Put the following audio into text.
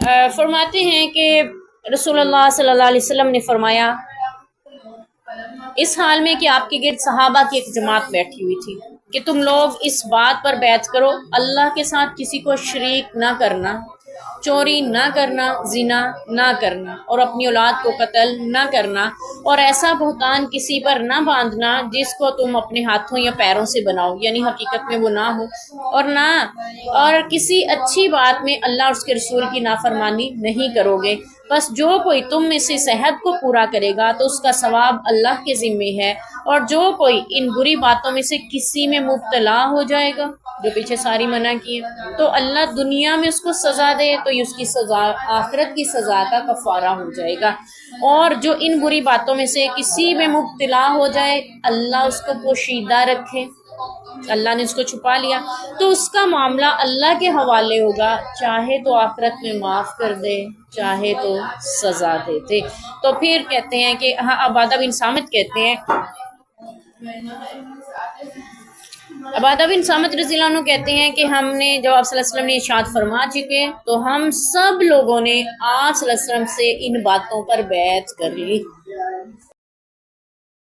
فرماتے ہیں کہ رسول اللہ صلی اللہ علیہ وسلم نے فرمایا اس حال میں کہ آپ کے گرد صحابہ کی ایک جماعت بیٹھی ہوئی تھی کہ تم لوگ اس بات پر بیعت کرو اللہ کے ساتھ کسی کو شریک نہ کرنا، چوری نہ کرنا، زنا نہ کرنا اور اپنی اولاد کو قتل نہ کرنا، اور ایسا بہتان کسی پر نہ باندھنا جس کو تم اپنے ہاتھوں یا پیروں سے بناؤ، یعنی حقیقت میں وہ نہ ہو، اور کسی اچھی بات میں اللہ اور اس کے رسول کی نافرمانی نہیں کرو گے۔ بس جو کوئی تم میں سے صحت کو پورا کرے گا تو اس کا ثواب اللہ کے ذمے ہے، اور جو کوئی ان بری باتوں میں سے کسی میں مبتلا ہو جائے گا، جو پیچھے ساری منع کی ہے، تو اللہ دنیا میں اس کو سزا دے تو یہ اس کی سزا آخرت کی سزا کا کفارہ ہو جائے گا، اور جو ان بری باتوں میں سے کسی میں مبتلا ہو جائے اللہ اس کو پوشیدہ رکھے، اللہ نے اس کو چھپا لیا تو اس کا معاملہ اللہ کے حوالے ہوگا، چاہے تو آخرت میں معاف کر دے چاہے تو سزا دے۔ تو پھر کہتے ہیں کہ عبادہ بن صامت کہتے ہیں، عبادہ بن صامت رضی اللہ عنہ کہتے ہیں کہ ہم نے جب آپ صلی اللہ علیہ وسلم نے ارشاد فرما چکے تو ہم سب لوگوں نے آپ صلی اللہ علیہ وسلم سے ان باتوں پر بیعت کر لی۔